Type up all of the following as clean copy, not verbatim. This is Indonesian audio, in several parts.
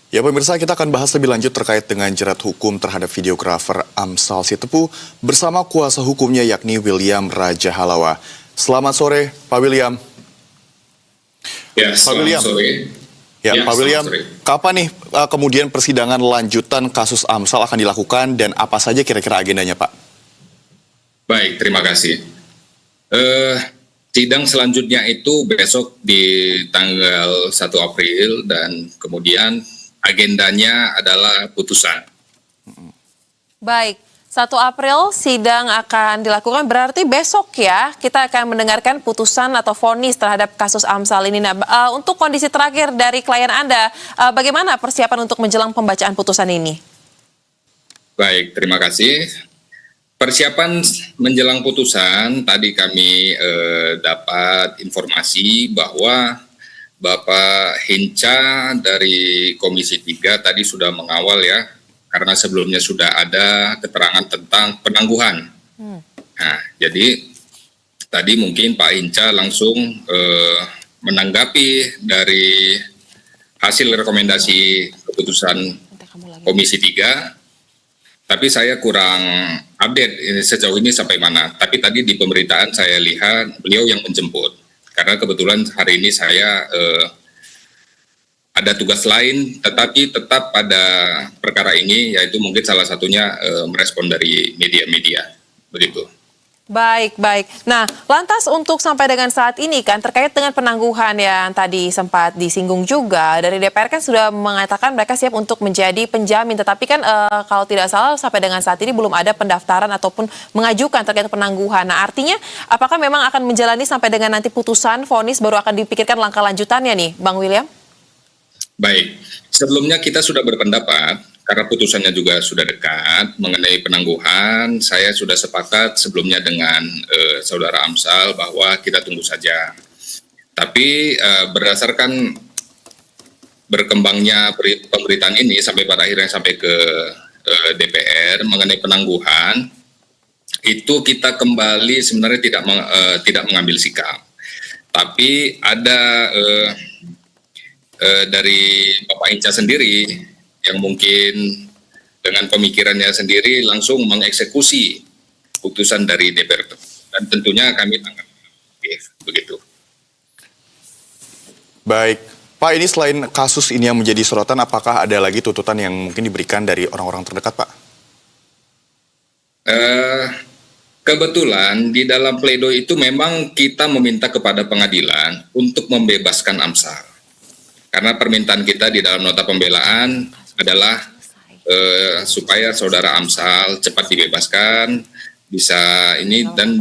Ya pemirsa, kita akan bahas lebih lanjut terkait dengan jerat hukum terhadap videografer Amsal Sitepu bersama kuasa hukumnya yakni William Raja Halawa. Selamat sore, Pak William. Ya, Pak William. sore. Pak William, sore. kapan nih kemudian persidangan lanjutan kasus Amsal akan dilakukan dan apa saja kira-kira agendanya, Pak? Baik, terima kasih. Sidang selanjutnya itu besok di tanggal 1 April dan kemudian agendanya adalah putusan. Baik, 1 April sidang akan dilakukan, berarti besok ya kita akan mendengarkan putusan atau vonis terhadap kasus Amsal ini. Nah, untuk kondisi terakhir dari klien Anda, bagaimana persiapan untuk menjelang pembacaan putusan ini? Baik, terima kasih. Persiapan menjelang putusan, tadi kami dapat informasi bahwa Bapak Hinca dari Komisi 3 tadi sudah mengawal ya, karena sebelumnya sudah ada keterangan tentang penangguhan. Nah, jadi tadi mungkin Pak Hinca langsung menanggapi dari hasil rekomendasi keputusan Komisi 3, tapi saya kurang update sejauh ini sampai mana. Tapi tadi di pemberitaan saya lihat beliau yang menjemput. Karena kebetulan hari ini saya ada tugas lain, tetapi tetap pada perkara ini, yaitu mungkin salah satunya merespon dari media-media. Begitu. Baik. Nah, lantas untuk sampai dengan saat ini kan terkait dengan penangguhan yang tadi sempat disinggung juga, dari DPR kan sudah mengatakan mereka siap untuk menjadi penjamin. Tetapi kan kalau tidak salah sampai dengan saat ini belum ada pendaftaran ataupun mengajukan terkait penangguhan. Nah, artinya apakah memang akan menjalani sampai dengan nanti putusan, vonis baru akan dipikirkan langkah lanjutannya nih, Bang William? Baik, sebelumnya kita sudah berpendapat, karena putusannya juga sudah dekat mengenai penangguhan, saya sudah sepakat sebelumnya dengan Saudara Amsal bahwa kita tunggu saja. Tapi berdasarkan berkembangnya pemberitaan ini sampai pada akhirnya sampai ke DPR mengenai penangguhan, itu kita kembali sebenarnya tidak mengambil sikap. Tapi ada dari Bapak Hinca sendiri yang mungkin dengan pemikirannya sendiri langsung mengeksekusi putusan dari DPR, dan tentunya kami tanggapi begitu. Baik, Pak, ini selain kasus ini yang menjadi sorotan, apakah ada lagi tuntutan yang mungkin diberikan dari orang-orang terdekat, Pak? Kebetulan di dalam pledoi itu memang kita meminta kepada pengadilan untuk membebaskan Amsal. Karena permintaan kita di dalam nota pembelaan adalah supaya Saudara Amsal cepat dibebaskan, bisa ini, dan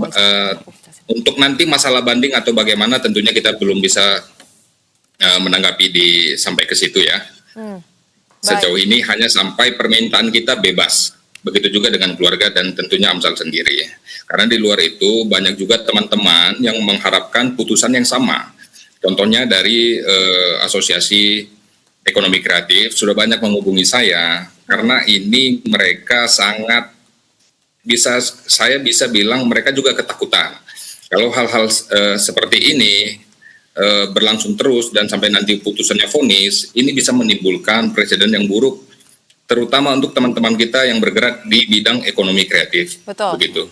untuk nanti masalah banding atau bagaimana tentunya kita belum bisa menanggapi sampai ke situ ya. Sejauh ini hanya sampai permintaan kita bebas. Begitu juga dengan keluarga dan tentunya Amsal sendiri. Karena di luar itu banyak juga teman-teman yang mengharapkan putusan yang sama. Contohnya dari Asosiasi Ekonomi Kreatif sudah banyak menghubungi saya karena ini mereka sangat saya bisa bilang mereka juga ketakutan. Kalau hal-hal seperti ini berlangsung terus dan sampai nanti putusannya vonis, ini bisa menimbulkan presiden yang buruk, terutama untuk teman-teman kita yang bergerak di bidang ekonomi kreatif. Betul. Begitu.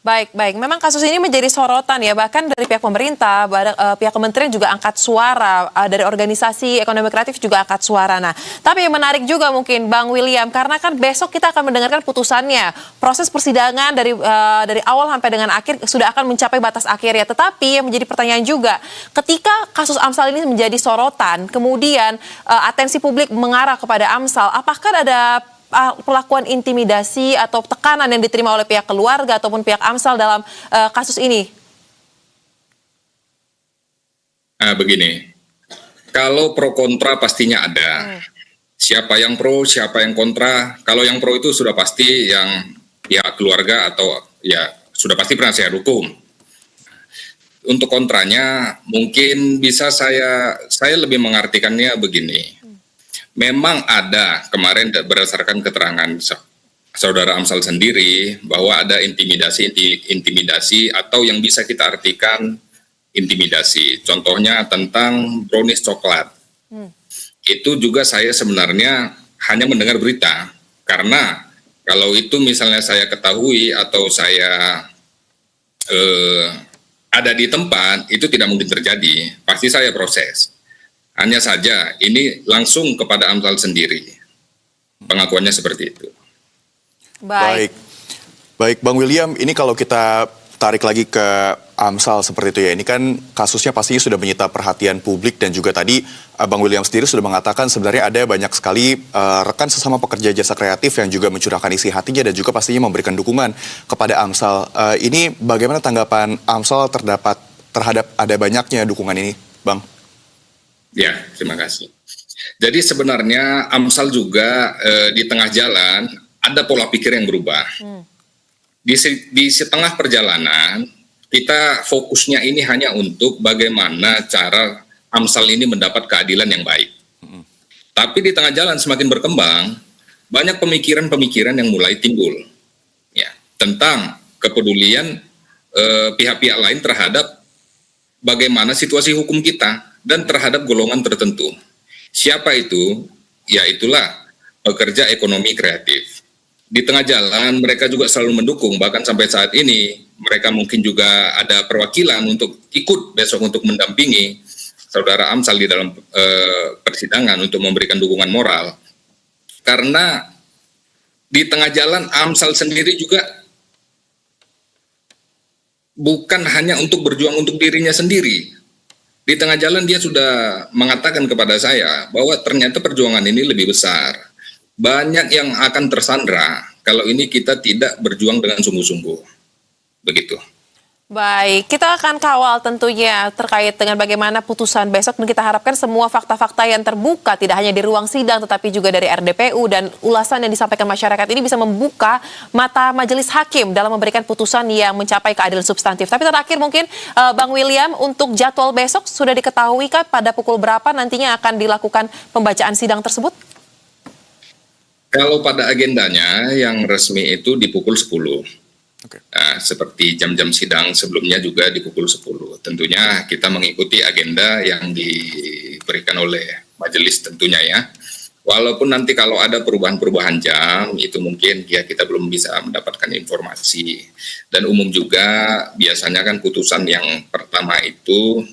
Baik. Memang kasus ini menjadi sorotan ya, bahkan dari pihak pemerintah, pihak kementerian juga angkat suara, dari organisasi ekonomi kreatif juga angkat suara. Nah, tapi yang menarik juga mungkin Bang William, karena kan besok kita akan mendengarkan putusannya. Proses persidangan dari awal sampai dengan akhir sudah akan mencapai batas akhir ya. Tetapi yang menjadi pertanyaan juga, ketika kasus Amsal ini menjadi sorotan, kemudian atensi publik mengarah kepada Amsal, apakah ada pelakuan intimidasi atau tekanan yang diterima oleh pihak keluarga ataupun pihak Amsal dalam kasus ini? Nah, begini, kalau pro kontra pastinya ada. Siapa yang pro, siapa yang kontra. Kalau yang pro itu sudah pasti yang pihak keluarga atau ya sudah pasti penasihat hukum. Untuk kontranya mungkin bisa saya lebih mengartikannya begini. Memang ada kemarin berdasarkan keterangan Saudara Amsal sendiri bahwa ada intimidasi atau yang bisa kita artikan intimidasi. Contohnya tentang brownies coklat. itu juga saya sebenarnya hanya mendengar berita. Karena kalau itu misalnya saya ketahui atau saya ada di tempat, itu tidak mungkin terjadi. Pasti saya proses. Hanya saja ini langsung kepada Amsal sendiri. Pengakuannya seperti itu. Baik. Baik, Bang William, ini kalau kita tarik lagi ke Amsal seperti itu ya, ini kan kasusnya pastinya sudah menyita perhatian publik dan juga tadi Bang William sendiri sudah mengatakan sebenarnya ada banyak sekali rekan sesama pekerja jasa kreatif yang juga mencurahkan isi hatinya dan juga pastinya memberikan dukungan kepada Amsal. Ini bagaimana tanggapan Amsal terhadap ada banyaknya dukungan ini, Bang? Ya, terima kasih. Jadi sebenarnya Amsal juga di tengah jalan ada pola pikir yang berubah. Di setengah perjalanan, kita fokusnya ini hanya untuk bagaimana cara Amsal ini mendapat keadilan yang baik. Tapi di tengah jalan semakin berkembang, banyak pemikiran-pemikiran yang mulai timbul. Ya, tentang kepedulian pihak-pihak lain terhadap bagaimana situasi hukum kita dan terhadap golongan tertentu. Siapa itu? Ya itulah pekerja ekonomi kreatif. Di tengah jalan mereka juga selalu mendukung, bahkan sampai saat ini mereka mungkin juga ada perwakilan untuk ikut besok untuk mendampingi saudara Amsal di dalam persidangan untuk memberikan dukungan moral. Karena di tengah jalan Amsal sendiri juga bukan hanya untuk berjuang untuk dirinya sendiri. Di tengah jalan dia sudah mengatakan kepada saya bahwa ternyata perjuangan ini lebih besar. Banyak yang akan tersandra kalau ini kita tidak berjuang dengan sungguh-sungguh. Begitu. Baik, kita akan kawal tentunya terkait dengan bagaimana putusan besok dan kita harapkan semua fakta-fakta yang terbuka tidak hanya di ruang sidang tetapi juga dari RDPU dan ulasan yang disampaikan masyarakat ini bisa membuka mata majelis hakim dalam memberikan putusan yang mencapai keadilan substantif. Tapi terakhir mungkin Bang William, untuk jadwal besok sudah diketahui kah pada pukul berapa nantinya akan dilakukan pembacaan sidang tersebut? Kalau pada agendanya yang resmi itu di pukul 10. Oke. Nah, seperti jam-jam sidang sebelumnya juga di pukul 10. Tentunya kita mengikuti agenda yang diberikan oleh majelis tentunya ya. Walaupun nanti kalau ada perubahan-perubahan jam, itu mungkin ya kita belum bisa mendapatkan informasi. Dan umum juga biasanya kan putusan yang pertama itu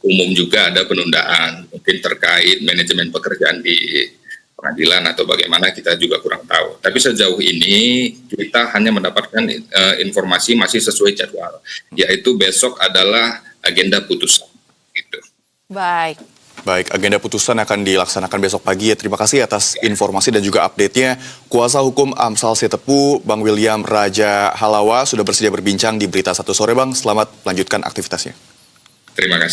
umum juga ada penundaan. Mungkin terkait manajemen pekerjaan di pengadilan atau bagaimana kita juga kurang tahu. Tapi sejauh ini kita hanya mendapatkan informasi masih sesuai jadwal, yaitu besok adalah agenda putusan. Gitu. Baik. Baik, agenda putusan akan dilaksanakan besok pagi ya. Terima kasih atas informasi dan juga update-nya. Kuasa hukum Amsal Si Tepu, Bang William Raja Halawa sudah bersedia berbincang di Berita Satu Sore, Bang. Selamat melanjutkan aktivitasnya. Terima kasih.